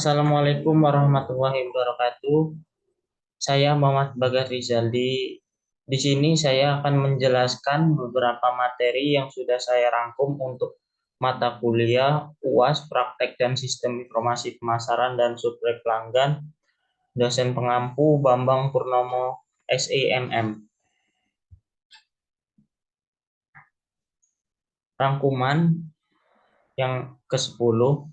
Assalamualaikum warahmatullahi wabarakatuh. Saya Muhammad Bagas Rizaldi. Di sini saya akan menjelaskan beberapa materi yang sudah saya rangkum untuk mata kuliah UAS Praktek dan Sistem Informasi Pemasaran dan Suplai Pelanggan, dosen pengampu Bambang Purnomo SEMM. Rangkuman yang ke-10,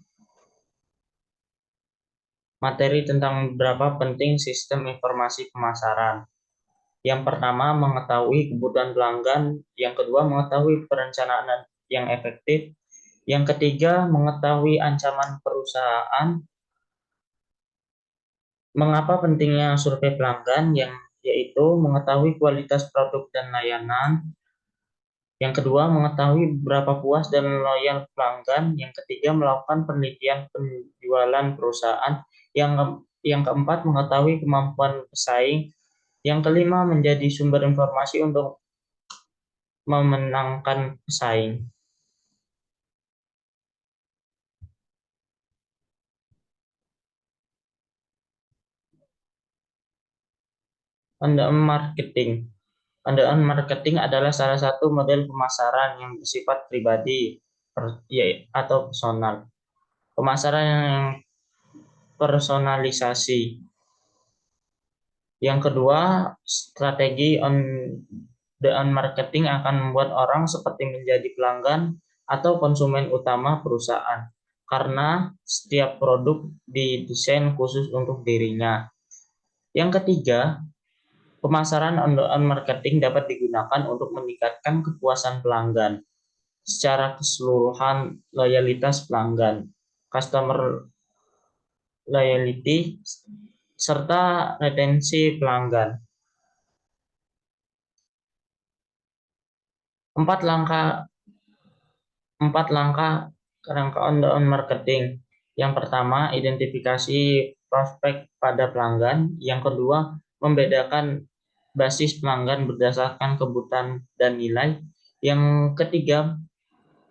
materi tentang beberapa penting sistem informasi pemasaran. Yang pertama, mengetahui kebutuhan pelanggan. Yang kedua, mengetahui perencanaan yang efektif. Yang ketiga, mengetahui ancaman perusahaan. Mengapa pentingnya survei pelanggan, yaitu mengetahui kualitas produk dan layanan. Yang kedua, mengetahui berapa puas dan loyal pelanggan. Yang ketiga, melakukan penelitian penjualan perusahaan. Yang keempat, mengetahui kemampuan pesaing. Yang kelima, menjadi sumber informasi untuk memenangkan pesaing. Pendekatan marketing. Pendekatan marketing adalah salah satu model pemasaran yang bersifat pribadi atau personal. Pemasaran yang personalisasi. Yang kedua, strategi on marketing akan membuat orang seperti menjadi pelanggan atau konsumen utama perusahaan karena setiap produk didesain khusus untuk dirinya. Yang ketiga, pemasaran on marketing dapat digunakan untuk meningkatkan kepuasan pelanggan secara keseluruhan, loyalitas pelanggan, customer loyalty, serta retensi pelanggan. Empat langkah empat langkah rangka on marketing. Yang pertama, identifikasi prospek pada pelanggan. Yang kedua, membedakan basis pelanggan berdasarkan kebutuhan dan nilai. Yang ketiga,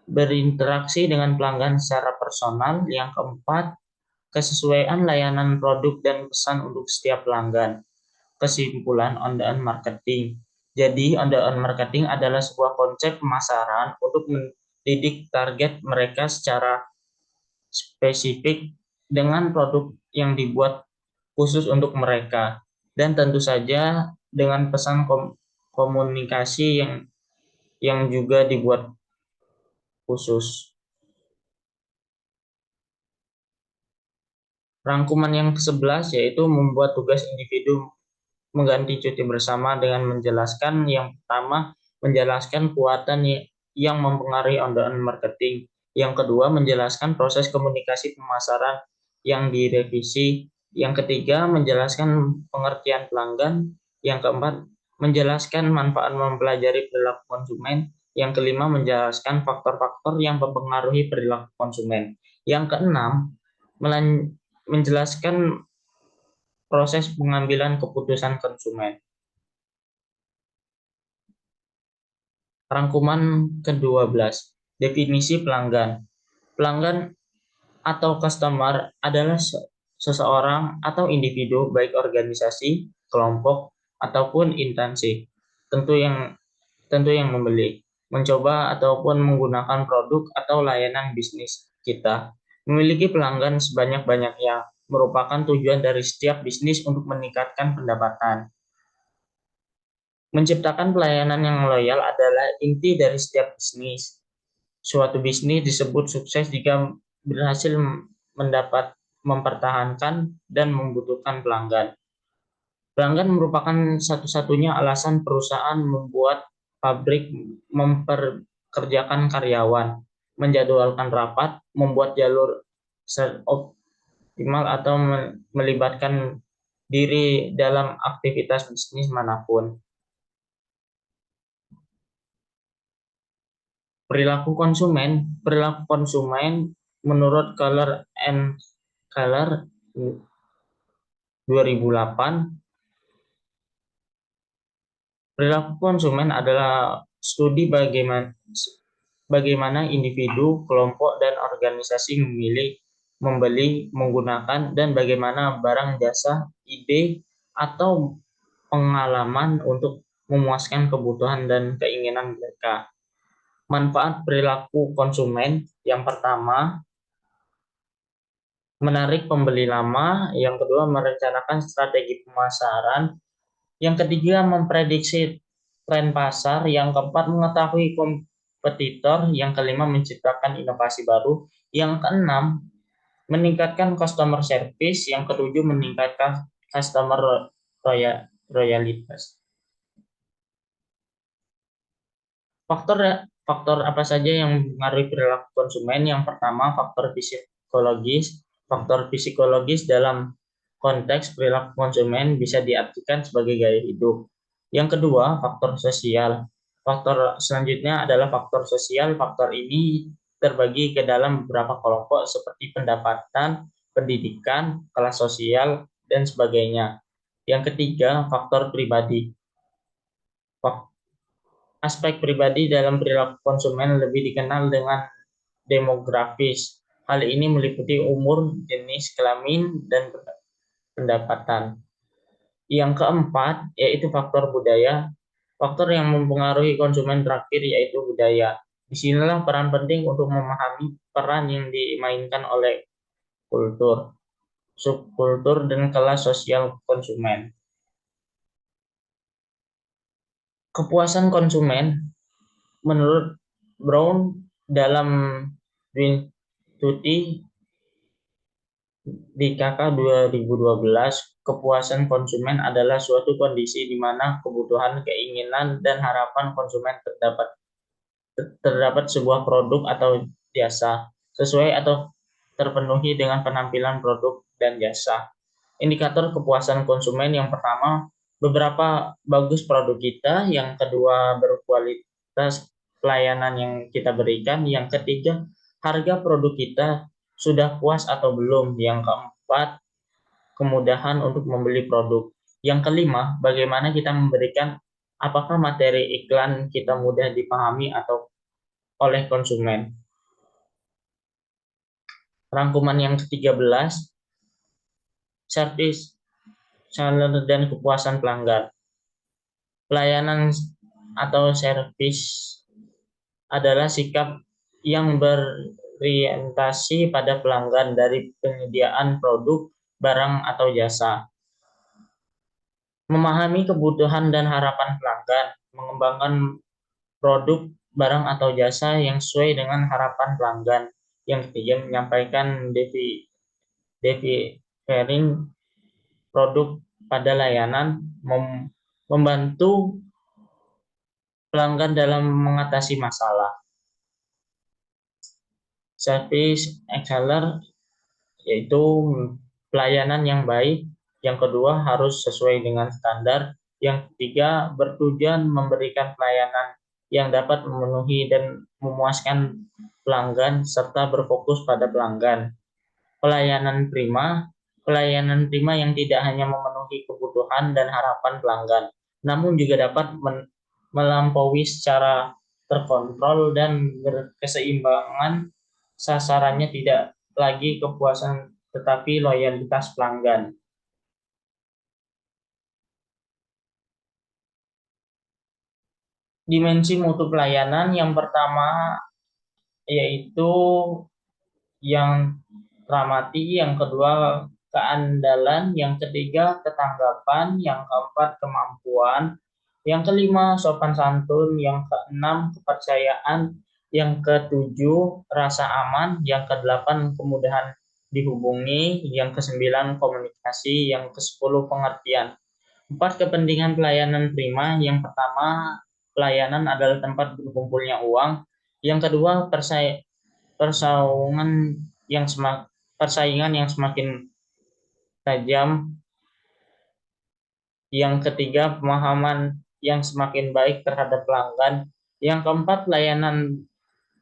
berinteraksi dengan pelanggan secara personal. Yang keempat, kesesuaian layanan produk dan pesan untuk setiap pelanggan. Kesimpulan on marketing. Jadi, on marketing adalah sebuah konsep pemasaran untuk mendidik target mereka secara spesifik dengan produk yang dibuat khusus untuk mereka. Dan tentu saja dengan pesan komunikasi yang juga dibuat khusus. Rangkuman yang ke-11 yaitu membuat tugas individu mengganti cuti bersama dengan menjelaskan. Yang pertama, menjelaskan kekuatan yang mempengaruhi on marketing. Yang kedua, menjelaskan proses komunikasi pemasaran yang direvisi. Yang ketiga, menjelaskan pengertian pelanggan. Yang keempat, menjelaskan manfaat mempelajari perilaku konsumen. Yang kelima, menjelaskan faktor-faktor yang mempengaruhi perilaku konsumen. Yang keenam, menjelaskan proses pengambilan keputusan konsumen. Rangkuman ke-12, definisi pelanggan. Pelanggan atau customer adalah seseorang atau individu, baik organisasi, kelompok, ataupun instansi. Tentu yang membeli, mencoba ataupun menggunakan produk atau layanan bisnis kita. Memiliki pelanggan sebanyak-banyaknya merupakan tujuan dari setiap bisnis untuk meningkatkan pendapatan. Menciptakan pelayanan yang loyal adalah inti dari setiap bisnis. Suatu bisnis disebut sukses jika berhasil mempertahankan dan membutuhkan pelanggan. Pelanggan merupakan satu-satunya alasan perusahaan membuat pabrik, memperkerjakan karyawan, menjadwalkan rapat, membuat jalur optimal atau melibatkan diri dalam aktivitas bisnis manapun. Perilaku konsumen menurut Color and Color 2008. Perilaku konsumen adalah studi bagaimana individu, kelompok, dan organisasi memilih membeli, menggunakan, dan bagaimana barang, jasa, ide, atau pengalaman untuk memuaskan kebutuhan dan keinginan mereka. Manfaat perilaku konsumen yang pertama, menarik pembeli lama, yang kedua merencanakan strategi pemasaran, yang ketiga memprediksi tren pasar, yang keempat mengetahui kompetitor, yang kelima menciptakan inovasi baru, yang keenam meningkatkan customer service, yang ketujuh meningkatkan customer royalitas. Faktor faktor apa saja yang mempengaruhi perilaku konsumen? Yang pertama, faktor psikologis. Faktor psikologis dalam konteks perilaku konsumen bisa diartikan sebagai gaya hidup. Yang kedua, faktor sosial. Faktor selanjutnya adalah faktor sosial. Faktor ini terbagi ke dalam beberapa kelompok seperti pendapatan, pendidikan, kelas sosial, dan sebagainya. Yang ketiga, faktor pribadi. Aspek pribadi dalam perilaku konsumen lebih dikenal dengan demografis. Hal ini meliputi umur, jenis kelamin, dan pendapatan. Yang keempat, yaitu faktor budaya. Faktor yang mempengaruhi konsumen terakhir yaitu budaya. Disinilah peran penting untuk memahami peran yang dimainkan oleh kultur, subkultur, dan kelas sosial konsumen. Kepuasan konsumen menurut Brown dalam Twin Tutti di KK 2012, kepuasan konsumen adalah suatu kondisi di mana kebutuhan, keinginan, dan harapan konsumen terdapat sebuah produk atau jasa sesuai atau terpenuhi dengan penampilan produk dan jasa. Indikator kepuasan konsumen yang pertama, beberapa bagus produk kita, yang kedua berkualitas pelayanan yang kita berikan, yang ketiga harga produk kita sudah puas atau belum, yang keempat kemudahan untuk membeli produk, yang kelima bagaimana kita memberikan, apakah materi iklan kita mudah dipahami atau oleh konsumen. Rangkuman yang ke-13, service channel dan kepuasan pelanggan. Pelayanan atau servis adalah sikap yang berorientasi pada pelanggan dari penyediaan produk, barang, atau jasa. Memahami kebutuhan dan harapan pelanggan, mengembangkan produk, barang, atau jasa yang sesuai dengan harapan pelanggan. Yang ketiga, menyampaikan delivering produk pada layanan, membantu pelanggan dalam mengatasi masalah. Service excellence yaitu pelayanan yang baik. Yang kedua, harus sesuai dengan standar. Yang ketiga, bertujuan memberikan pelayanan yang dapat memenuhi dan memuaskan pelanggan serta berfokus pada pelanggan. Pelayanan prima yang tidak hanya memenuhi kebutuhan dan harapan pelanggan, namun juga dapat melampaui secara terkontrol dan berkeseimbangan. Sasarannya tidak lagi kepuasan tetapi loyalitas pelanggan. Dimensi mutu pelayanan yang pertama yaitu yang teramati, yang kedua keandalan, yang ketiga ketanggapan, yang keempat kemampuan, yang kelima sopan santun, yang keenam kepercayaan, yang ketujuh rasa aman, yang kedelapan kemudahan dihubungi, yang kesembilan komunikasi, yang kesepuluh pengertian. 4 kepentingan pelayanan prima. Yang pertama, pelayanan adalah tempat berkumpulnya uang. Yang kedua, persaingan yang semakin tajam. Yang ketiga, pemahaman yang semakin baik terhadap pelanggan. Yang keempat, layanan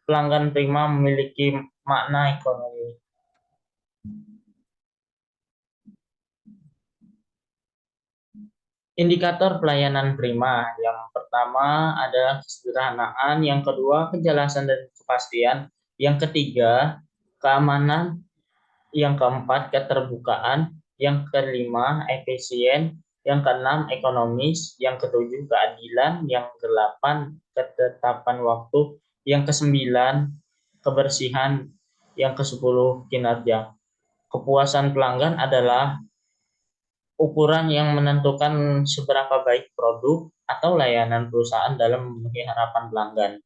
pelanggan prima memiliki makna ekonomi. Indikator pelayanan prima yang pertama adalah kesederhanaan, yang kedua kejelasan dan kepastian, yang ketiga keamanan, Yang keempat, keterbukaan. Yang kelima, efisien. Yang keenam, ekonomis. Yang ketujuh, keadilan. Yang kedelapan, ketetapan waktu. Yang kesembilan, kebersihan. Yang kesepuluh, kinerja. Kepuasan pelanggan adalah ukuran yang menentukan seberapa baik produk atau layanan perusahaan dalam memenuhi harapan pelanggan.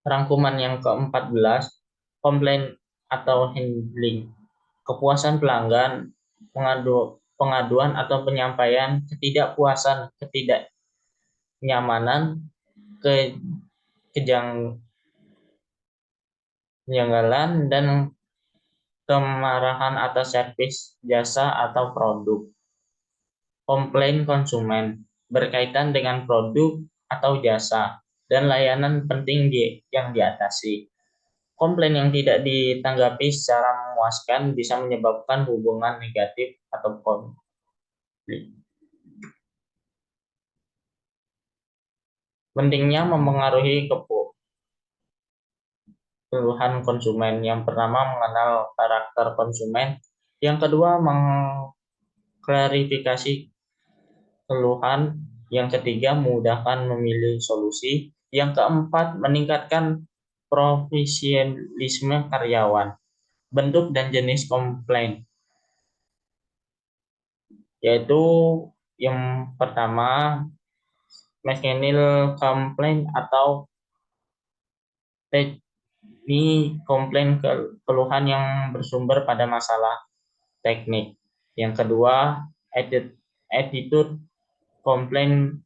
Rangkuman yang ke-14, komplain atau handling. Kepuasan pelanggan, pengaduan atau penyampaian ketidakpuasan, ketidaknyamanan, kejanggalan, dan kemarahan atas servis, jasa, atau produk. Komplain konsumen berkaitan dengan produk atau jasa dan layanan penting yang diatasi. Komplain yang tidak ditanggapi secara memuaskan bisa menyebabkan hubungan negatif atau konflik. Pentingnya memengaruhi keluhan konsumen. Yang pertama, mengenal karakter konsumen. Yang kedua, mengklarifikasi keluhan. Yang ketiga, memudahkan memilih solusi. Yang keempat, meningkatkan profesionalisme karyawan. Bentuk dan jenis komplain, yaitu yang pertama, mechanical complaint atau ini komplain keluhan yang bersumber pada masalah teknik. Yang kedua, attitude komplain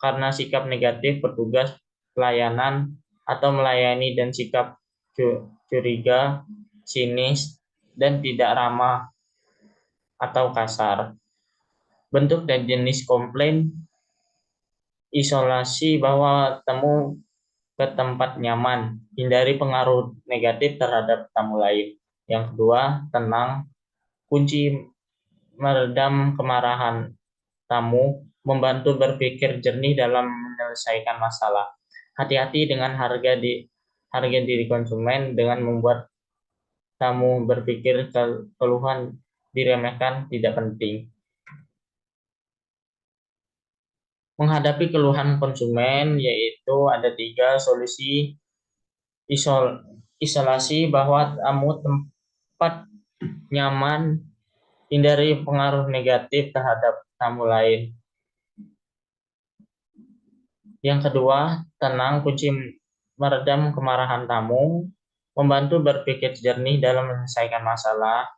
karena sikap negatif petugas pelayanan atau melayani dan sikap curiga, sinis, dan tidak ramah atau kasar. Bentuk dan jenis komplain, isolasi bahwa tamu ke tempat nyaman, hindari pengaruh negatif terhadap tamu lain. Yang kedua, tenang, kunci meredam kemarahan tamu, membantu berpikir jernih dalam menyelesaikan masalah. Hati-hati dengan harga diri konsumen dengan membuat tamu berpikir keluhan diremehkan tidak penting. Menghadapi keluhan konsumen, yaitu ada 3 solusi. Isolasi bahwa tamu tempat nyaman, hindari pengaruh negatif terhadap tamu lain. Yang kedua, tenang, kunci meredam kemarahan tamu, membantu berpikir jernih dalam menyelesaikan masalah.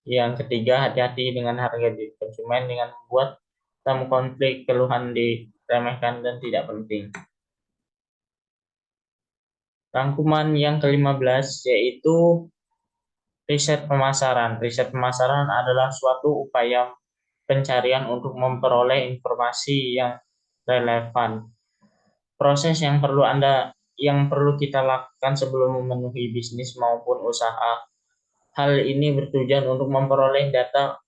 Yang ketiga, hati-hati dengan harga diri konsumen dengan membuat tamu konflik keluhan diremehkan dan tidak penting. Rangkuman yang ke-15 yaitu riset pemasaran. Riset pemasaran adalah suatu upaya pencarian untuk memperoleh informasi yang relevan. Proses yang perlu kita lakukan sebelum memenuhi bisnis maupun usaha. Hal ini bertujuan untuk memperoleh data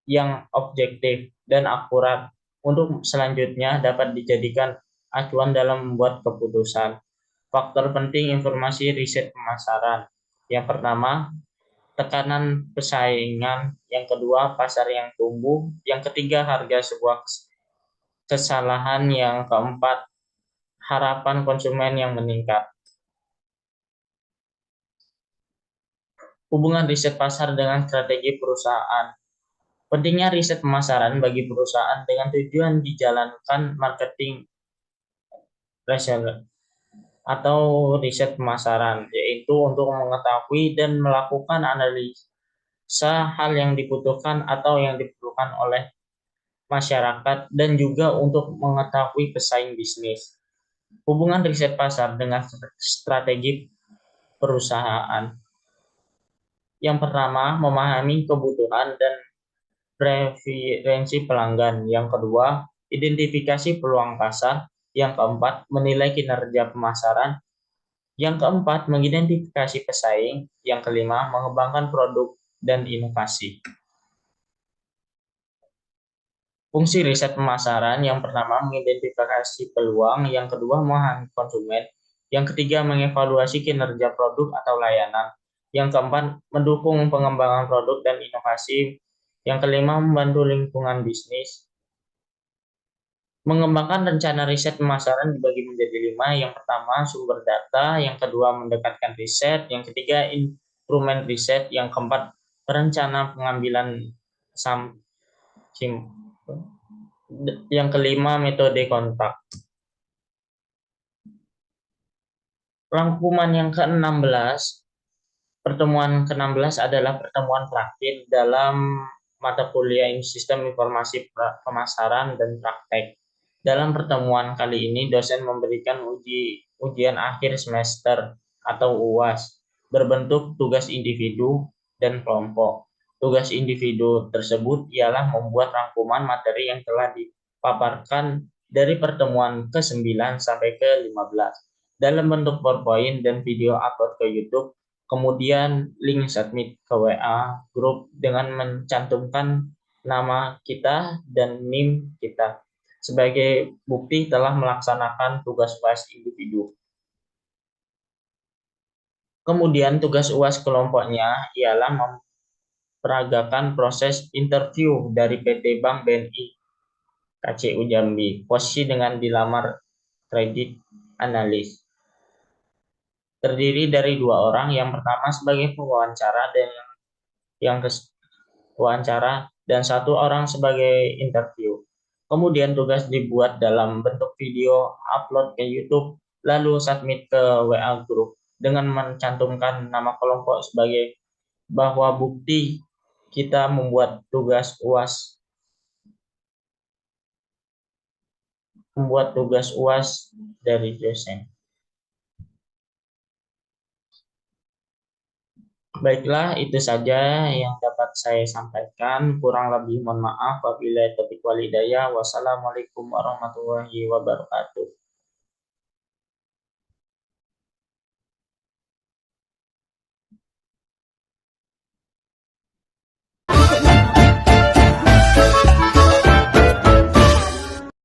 yang objektif dan akurat untuk selanjutnya dapat dijadikan acuan dalam membuat keputusan. Faktor penting informasi riset pemasaran. Yang pertama, tekanan persaingan. Yang kedua, pasar yang tumbuh. Yang ketiga, harga sebuah kesalahan. Yang keempat, harapan konsumen yang meningkat. Hubungan riset pasar dengan strategi perusahaan. Pentingnya riset pemasaran bagi perusahaan dengan tujuan dijalankan marketing research atau riset pemasaran, yaitu untuk mengetahui dan melakukan analisa hal yang dibutuhkan atau yang diperlukan oleh masyarakat dan juga untuk mengetahui pesaing bisnis. Hubungan riset pasar dengan strategi perusahaan. Yang pertama, memahami kebutuhan dan preferensi pelanggan. Yang kedua, identifikasi peluang pasar. Yang keempat, menilai kinerja pemasaran. Yang keempat, mengidentifikasi pesaing. Yang kelima, mengembangkan produk dan inovasi. Fungsi riset pemasaran, yang pertama, mengidentifikasi peluang. Yang kedua, memahami konsumen. Yang ketiga, mengevaluasi kinerja produk atau layanan. Yang keempat, mendukung pengembangan produk dan inovasi. Yang kelima, membantu lingkungan bisnis. Mengembangkan rencana riset pemasaran dibagi menjadi 5. Yang pertama, sumber data. Yang kedua, mendekatkan riset. Yang ketiga, instrumen riset. Yang keempat, perencana pengambilan sam, yang kelima, metode kontak. Rangkuman yang ke-16, pertemuan ke-16 adalah pertemuan terakhir dalam mata kuliah Sistem Informasi Pemasaran dan Praktek. Dalam pertemuan kali ini, dosen memberikan ujian akhir semester atau UAS berbentuk tugas individu dan kelompok. Tugas individu tersebut ialah membuat rangkuman materi yang telah dipaparkan dari pertemuan ke-9 sampai ke-15 dalam bentuk PowerPoint dan video upload ke YouTube, kemudian link submit ke WA grup dengan mencantumkan nama kita dan NIM kita sebagai bukti telah melaksanakan tugas UAS individu. Kemudian tugas UAS kelompoknya ialah memperagakan proses interview dari PT Bank BNI KCU Jambi, posisi dengan dilamar kredit analis. Terdiri dari 2 orang, yang pertama sebagai pewawancara dan yang wawancara dan 1 orang sebagai interview. Kemudian tugas dibuat dalam bentuk video, upload ke YouTube, lalu submit ke WA group dengan mencantumkan nama kelompok sebagai bahwa bukti kita membuat tugas UAS dari dosen. Baiklah, itu saja yang dapat saya sampaikan. Kurang lebih mohon maaf. Wabillahi taufiq wal hidayah. Wassalamualaikum warahmatullahi wabarakatuh.